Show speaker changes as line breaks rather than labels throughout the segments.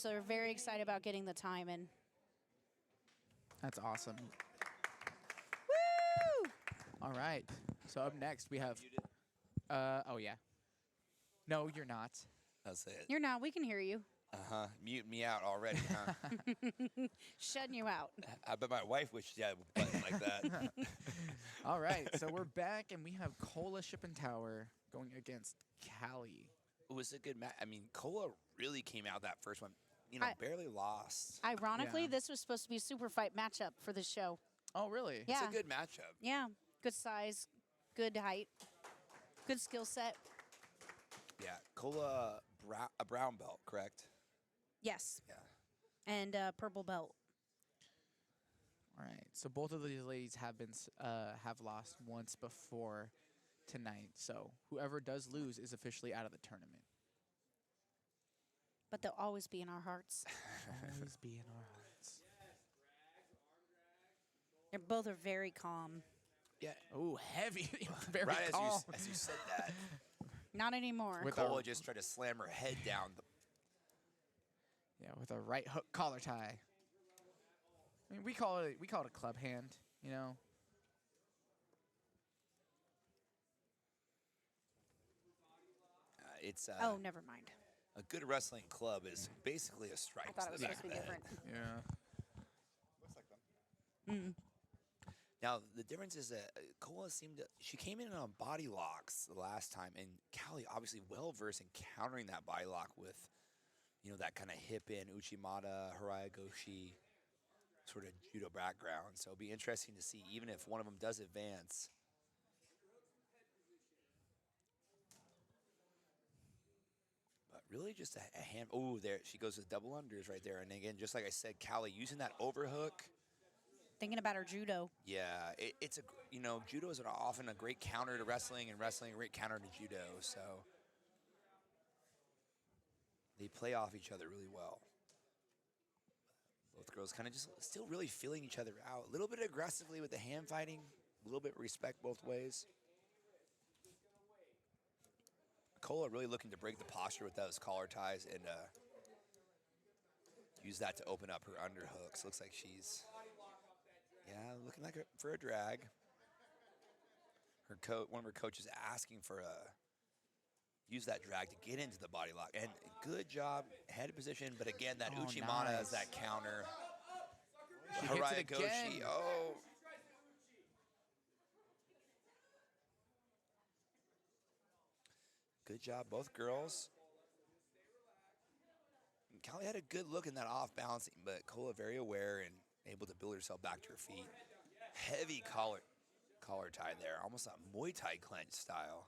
So they're very excited about getting the time in.
That's awesome.
Woo!
All right. So up next we have. Oh yeah. No, you're not.
That's it.
You're not. We can hear you.
Mute me out already, huh?
Shutting you out.
I bet my wife wished she had a button like that.
All right. So we're back and we have Kola Shippentower going against Calli.
It was a good match. I mean, Kola really came out that first one. You know, barely lost.
Ironically,
Yeah.
this was supposed to be a super fight matchup for the show.
Oh really?
Yeah.
It's a good matchup.
Yeah. Good size, good height, good skill set.
Yeah, Kola, a brown belt, correct?
Yes.
Yeah.
And purple belt.
All right. So both of these ladies have lost once before tonight. So whoever does lose is officially out of the tournament.
But they'll always be in our hearts.
Always be in our hearts.
They both are very calm.
Yeah.
Oh, heavy. Very
Right
calm.
as you said that,
Not anymore.
With
Kola just tried to slam her head down.
Yeah, with a right hook collar tie. I mean, we call it a club hand, you know.
It's
oh, never mind.
a good wrestling club is basically a strike.
I thought it was
to the
supposed to be
back of the head.
different.
Yeah.
Looks like them.
Now, the difference is that Kola she came in on body locks the last time, and Calli obviously well-versed in countering that body lock with, you know, that kind of hip-in, Uchimata, Haraya-goshi sort of judo background. So it'll be interesting to see, even if one of them does advance. But really just a hand. Oh, there she goes with double unders right there. And again, just like I said, Calli using that overhook.
Thinking about her judo.
Yeah, it's a, you know, judo is often a great counter to wrestling, and wrestling a great counter to judo. So they play off each other really well. Both girls kind of just still really feeling each other out. A little bit aggressively with the hand fighting, a little bit respect both ways. Kola really looking to break the posture with those collar ties and use that to open up her underhooks. Looks like she's, yeah, looking like for a drag. One of her coaches asking for use that drag to get into the body lock. And good job, head position, but again, that Uchimata
nice.
is that counter.
She hits it
Haraya-goshi,
again.
oh. Good job, both girls. And Calli had a good look in that off balancing, but Kola very aware and able to build herself back to her feet. Heavy collar tie there, almost a Muay Thai clench style.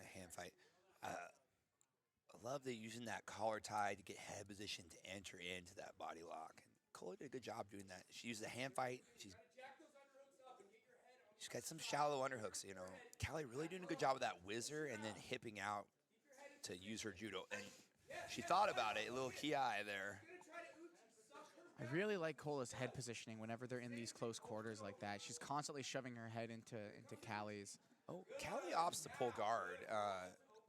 A hand fight. I love that using that collar tie to get head position to enter into that body lock. And Kola did a good job doing that. She used the hand fight. She's got some shallow underhooks, you know. Calli really doing a good job with that whizzer and then hipping out to use her judo. And she thought about it, a little ki there.
I really like Kola's head positioning whenever they're in these close quarters like that. She's constantly shoving her head into Calli's.
Oh, Calli opts to pull guard.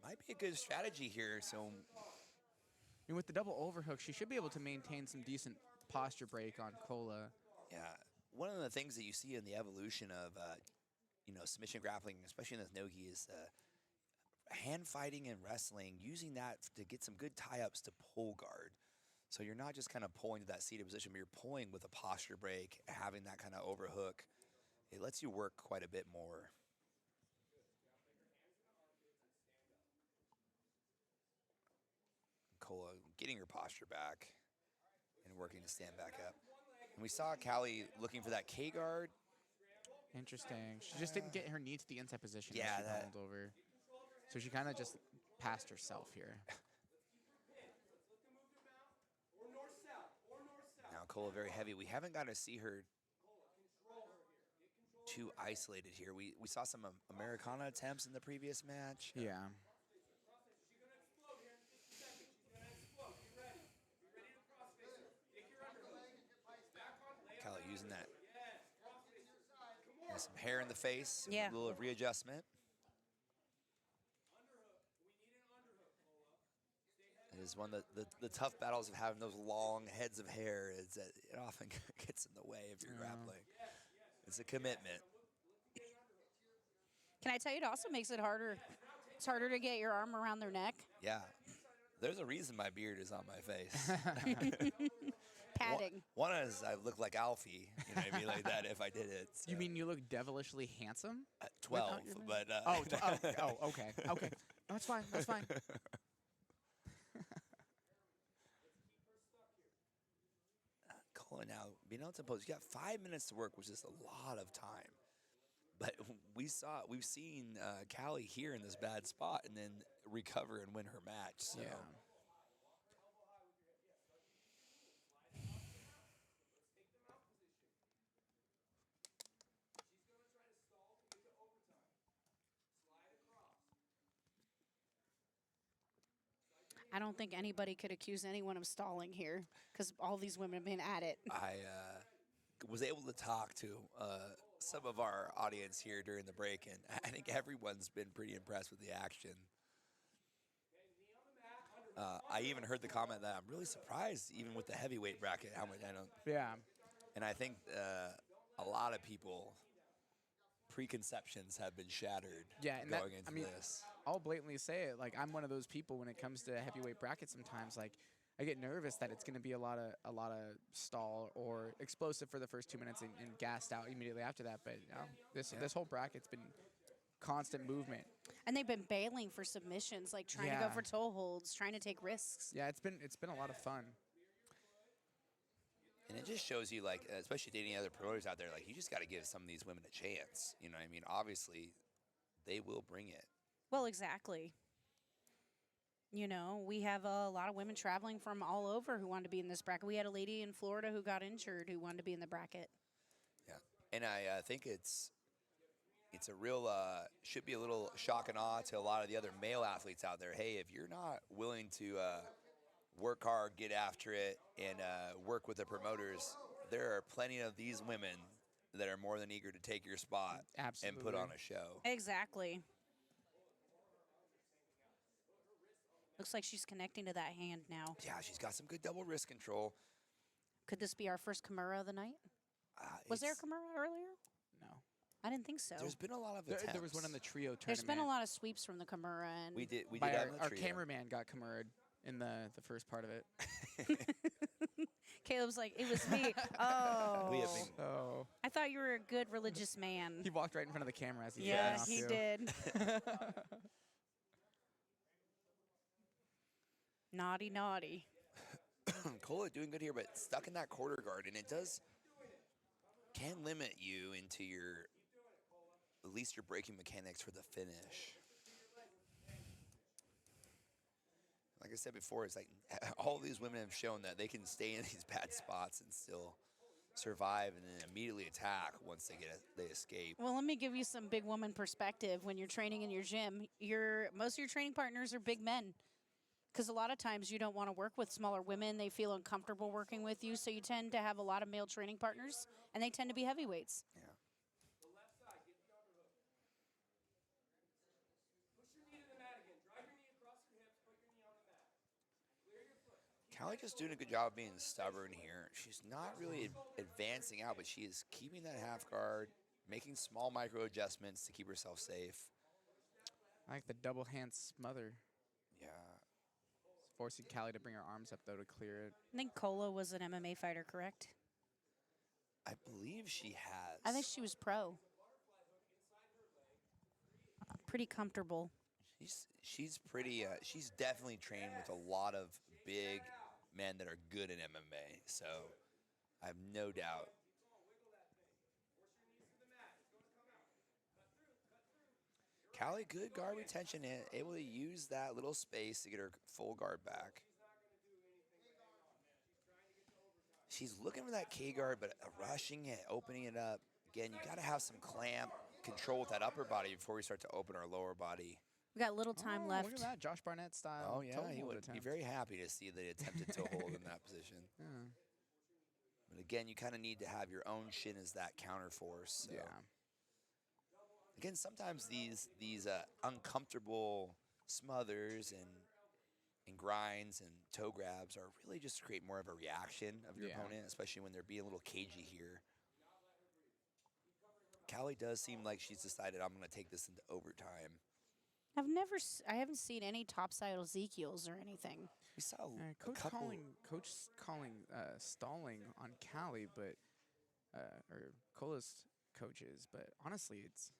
Might be a good strategy here. So,
I mean, with the double overhook, she should be able to maintain some decent posture break on Kola.
yeah, one of the things that you see in the evolution of, you know, submission grappling, especially in the nogi, is hand fighting and wrestling, using that to get some good tie-ups to pull guard. So you're not just kind of pulling to that seated position, but you're pulling with a posture break, having that kind of overhook. It lets you work quite a bit more. Kola getting her posture back and working to stand back up. And we saw Calli looking for that K guard.
Interesting. She just didn't get her knee to the inside position.
Yeah,
as she rolled over. So she kind of just passed herself here.
Now Kola very heavy. We haven't got to see her too isolated here. We saw some Americana attempts in the previous match.
Yeah.
hair in the face,
Yeah.
a little readjustment. It is one of the tough battles of having those long heads of hair is that it often gets in the way if you're grappling. It's a commitment.
Can I tell you, it also makes it harder. It's harder to get your arm around their neck.
Yeah. There's a reason my beard is on my face.
Padding.
One is I look like Alfie, you know what I mean, like that if I did it. So.
You mean you look devilishly handsome?
12, but...
Okay. Okay. That's fine. That's fine.
Kola now, being able to pose, you got 5 minutes to work, which is a lot of time. But we've seen Calli here in this bad spot and then recover and win her match. So.
Yeah.
I don't think anybody could accuse anyone of stalling here because all these women have been at it.
I was able to talk to some of our audience here during the break, and I think everyone's been pretty impressed with the action. I even heard the comment that I'm really surprised, even with the heavyweight bracket, how much I don't.
Yeah.
And I think a lot of people preconceptions have been shattered going into this.
I'll blatantly say it. Like, I'm one of those people when it comes to heavyweight brackets sometimes. Like, I get nervous that it's going to be a lot of stall or explosive for the first 2 minutes and gassed out immediately after that. But this whole bracket's been constant movement.
And they've been bailing for submissions, like trying to go for toe holds, trying to take risks.
Yeah, it's been a lot of fun.
And it just shows you, like, especially dating other promoters out there, like, you just got to give some of these women a chance. You know what I mean? Obviously, they will bring it.
Well, exactly. You know, we have a lot of women traveling from all over who wanted to be in this bracket. We had a lady in Florida who got injured who wanted to be in the bracket.
Yeah. And I think it's a real, should be a little shock and awe to a lot of the other male athletes out there. Hey, if you're not willing to work hard, get after it, and work with the promoters, there are plenty of these women that are more than eager to take your spot and put on a show.
Exactly. Looks like she's connecting to that hand now.
Yeah, she's got some good double wrist control.
Could this be our first Kimura of the night? Was there a Kimura earlier?
No.
I didn't think so.
There's been a lot of attempts.
There was one in the trio tournament.
There's been a lot of sweeps from the Kimura. And
We did
By
have the
our
trio.
cameraman got Kimura'd in the first part of it.
Caleb's like, it was me. Oh.
We have been
Oh.
I thought you were a good religious man.
He walked right in front of the camera as he
Yeah,
off
he
too.
did. Naughty, naughty.
Kola doing good here, but stuck in that quarter guard, and it can limit you into at least your braking mechanics for the finish. Like I said before, it's like all these women have shown that they can stay in these bad spots and still survive and then immediately attack once they escape.
Well, let me give you some big woman perspective. When you're training in your gym, most of your training partners are big men. Because a lot of times you don't want to work with smaller women. They feel uncomfortable working with you. So you tend to have a lot of male training partners, and they tend to be heavyweights.
Yeah. Calli just doing a good job of being stubborn here. She's not really advancing out, but she is keeping that half guard, making small micro adjustments to keep herself safe.
I like the double hand smother.
Yeah.
Forcing Calli to bring her arms up, though, to clear it.
I think Kola was an MMA fighter, correct?
I believe she has.
I think she was pro. Pretty comfortable.
She's pretty. She's definitely trained with a lot of big men that are good in MMA. So I have no doubt. Calli, good guard retention, and able to use that little space to get her full guard back. She's looking for that K guard, but rushing it, opening it up. Again, you got to have some clamp control with that upper body before we start to open our lower body.
We got little time left.
Look at that, Josh Barnett style.
Oh, yeah,
toe
he
hold
would
attempt.
be very happy to see that he attempted to hold in that position.
Yeah.
But again, you kind of need to have your own shin as that counter force. So.
Yeah.
again, sometimes these uncomfortable smothers and grinds and toe grabs are really just to create more of a reaction of your
Yeah.
opponent, especially when they're being a little cagey here. Calli does seem like she's decided I'm going to take this into overtime.
I haven't seen any topside Ezekiels or anything.
We saw a
Coach
couple.
calling stalling on Calli, but or Cola's coaches, but honestly, it's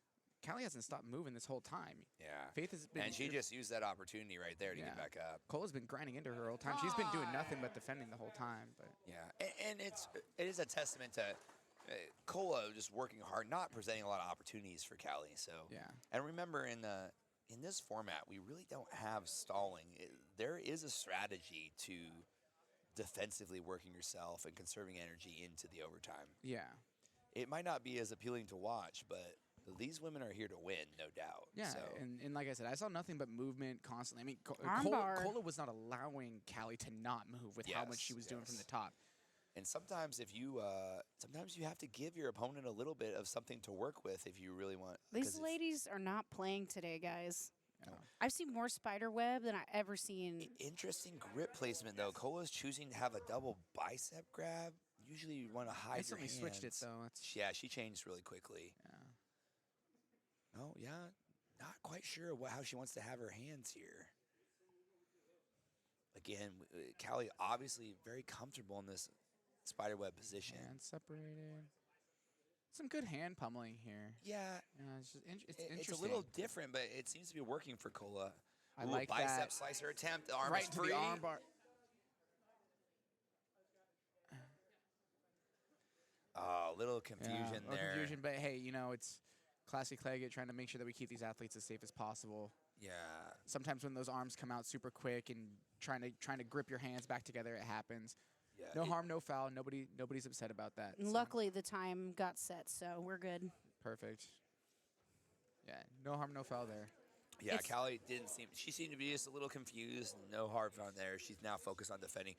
Calli hasn't stopped moving this whole time.
Yeah.
Faith has been,
And she just used that opportunity right there to
Yeah.
get back up.
Cola's been grinding into her whole time. She's been doing nothing but defending the whole time. But
Yeah, and it is a testament to Kola just working hard, not presenting a lot of opportunities for Calli. So
yeah,
and remember in this format, we really don't have stalling. There is a strategy to defensively working yourself and conserving energy into the overtime.
yeah,
It might not be as appealing to watch, but these women are here to win, no doubt.
yeah.
So,
And like I said, I saw nothing but movement constantly. I mean,
Armbar.
Kola was not allowing Calli to not move with how much
Yes,
she was doing from
yes.
the top.
and sometimes if you sometimes you have to give your opponent a little bit of something to work with if you really want. 'cause
These ladies are not playing today, guys.
No.
I've seen more spider web than I've ever seen.
Interesting grip placement though. Kola's choosing to have a double bicep grab. Usually you want to hide your
Instantly
hands.
switched it though. It's,
Yeah, she changed really quickly.
yeah.
Oh yeah, not quite sure how she wants to have her hands here. Again, Calli obviously very comfortable in this spiderweb position.
Hands separated. Some good hand pummeling here.
Yeah,
Yeah, it's just it's
it's
interesting.
a little different, but it seems to be working for Kola.
I
Ooh,
like
bicep
that.
slicer attempt. The arm
Right
is
to
free.
the armbar.
Oh, little
Yeah,
confusion
little
there.
confusion, but hey, you know, it's classic Leggett trying to make sure that we keep these athletes as safe as possible.
Yeah.
Sometimes when those arms come out super quick and trying to grip your hands back together, it happens.
Yeah.
No harm, no foul. Nobody's upset about that.
And
so
luckily, the time got set, so we're good.
perfect. Yeah, no harm, no foul there.
Yeah,
It's-
Calli didn't seem. She seemed to be just a little confused. No hard found there. She's now focused on defending.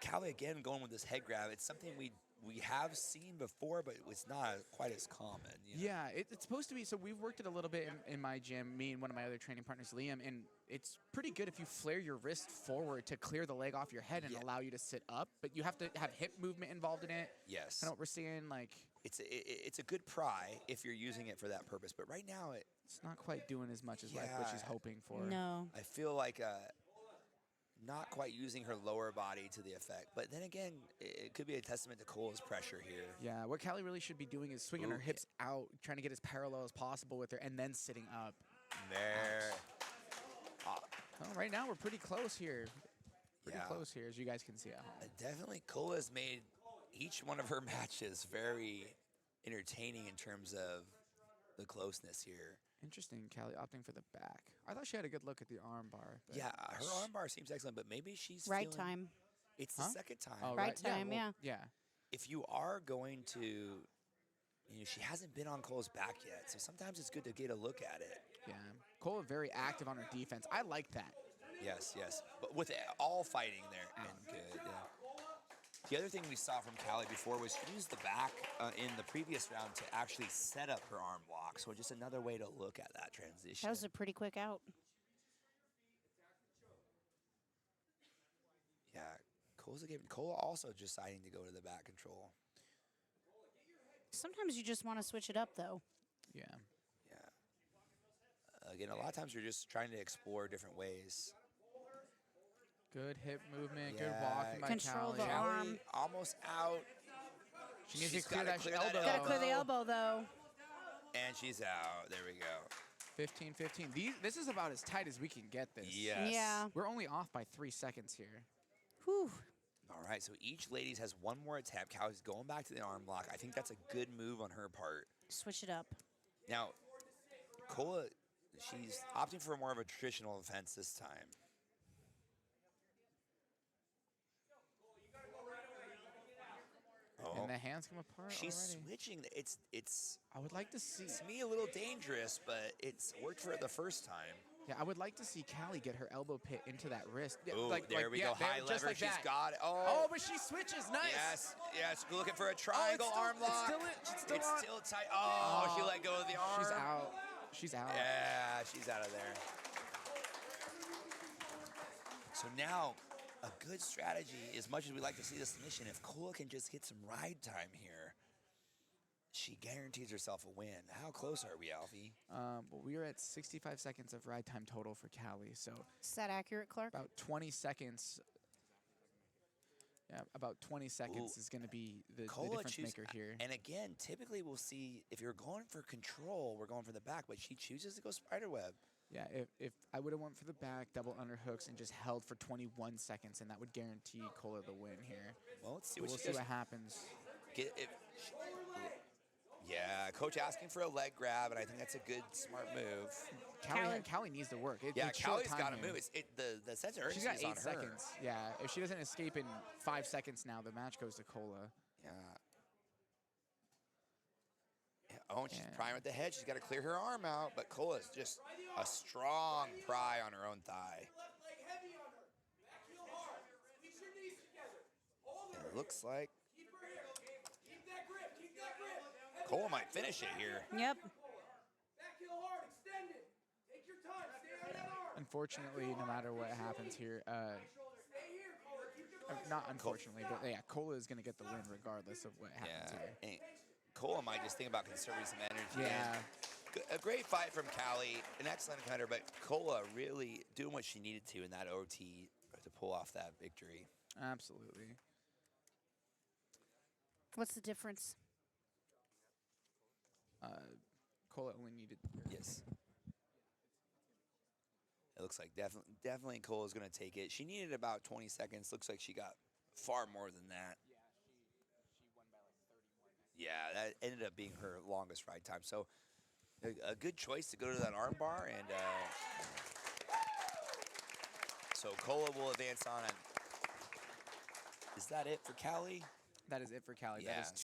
Calli again going with this head grab. It's something we have seen before, but it's not quite as common. You know?
Yeah, it's supposed to be. So we've worked it a little bit in my gym, me and one of my other training partners, Liam, and it's pretty good if you flare your wrist forward to clear the leg off your head and
Yeah.
allow you to sit up. But you have to have hip movement involved in it.
Yes.
Kind of what we're seeing. Like
It's a good pry if you're using it for that purpose. But right now,
it's not quite doing as much as like what she's
Yeah.
hoping for.
No.
I feel like not quite using her lower body to the effect. But then again, it could be a testament to Cola's pressure here.
Yeah, what Calli really should be doing is swinging
Ooh,
her hips out, trying to get as parallel as possible with her, and then sitting up.
There.
Oh, right now we're pretty close here. Pretty
Yeah.
close here, as you guys can see at home.
Definitely, Kola has made each one of her matches very entertaining in terms of the closeness here.
Interesting, Calli opting for the back. I thought she had a good look at the arm bar. But
Yeah, her armbar seems excellent, but maybe she's
Right
feeling-
time.
It's
Huh?
the second time.
Oh,
Right time, yeah.
Yeah.
If you are going to, she hasn't been on Cola's back yet, so sometimes it's good to get a look at it.
Yeah. Kola very active on her defense. I like that.
Yes, yes, but with all fighting there, and good. Yeah. The other thing we saw from Calli before was she used the back in the previous round to actually set up her arm block. So just another way to look at that transition.
That was a pretty quick out.
Yeah, Kola also deciding to go to the back control.
Sometimes you just want to switch it up, though.
Yeah.
Yeah. Again, a lot of times you're just trying to explore different ways.
Good hip movement. Good
Yeah.
walking by
Control
Calli.
the arm.
Calli almost out.
She needs
She's
to clear
gotta
that
clear that
elbow.
Gotta clear the
elbow.
elbow, though.
And she's out. There we go.
15-15. This is about as tight as we can get this.
Yes.
Yeah.
We're only off by 3 seconds here.
Whew.
All right, so each ladies has one more attempt. Calli's going back to the arm block. I think that's a good move on her part.
Switch it up.
Now, Kola, she's opting for more of a traditional defense this time. Oh,
And the hands come apart
she's
already.
switching. It's
I would like to see.
to me a little dangerous, but it's worked for her the first time.
Yeah, I would like to see Calli get her elbow pit into that wrist. Yeah,
Oh, there we go. High
just
lever.
like
She's
that.
got it.
Oh,
Oh,
but she switches. Nice.
yes, yes. Looking for a triangle
still-
arm
it's
lock.
still- it's still on.
still tight. Oh, she let go of the arm.
She's out. she's out.
Yeah, she's out of there. So now, a good strategy, as much as we like to see the submission, if Kola can just get some ride time here, she guarantees herself a win. How close are we, Alfie?
Well, we are at 65 seconds of ride time total for Calli, so
Is that accurate, Clark?
about 20 seconds. Yeah, about 20 seconds
Ooh.
is going to be the
Kola
difference maker here.
And again, typically we'll see if you're going for control, we're going for the back, but she chooses to go spiderweb.
Yeah, if I would have went for the back, double underhooks, and just held for 21 seconds, and that would guarantee Kola the win here.
Well, let's see
We'll
what she
see
does.
what happens.
Yeah, coach asking for a leg grab, and I think that's a good, smart move.
Calli needs to work.
Yeah,
it's short
Calli's
time
got to
here.
move. The sense of urgency
She's got
is on
8
her.
seconds. Yeah, if she doesn't escape in 5 seconds now, the match goes to Kola.
Yeah. Oh, and she's prying with the head. She's got to clear her arm out, but Kola's just a strong pry on her own thigh. And it looks like Kola might finish it here.
Yep.
Unfortunately, no matter what happens here, not unfortunately, but yeah, Kola is going to get the win regardless of what happens here.
And Kola might just think about conserving some energy.
Yeah.
A great fight from Calli, an excellent contender, but Kola really doing what she needed to in that OT to pull off that victory.
Absolutely.
What's the difference?
Kola only needed.
Yes. It looks like definitely Kola's going to take it. She needed about 20 seconds. Looks like she got far more than that.
She won by like 31.
Yeah, that ended up being her longest ride time. So a good choice to go to that arm bar. And so Kola will advance on. And is that it for Calli?
That is it for Calli.
Yeah.
That is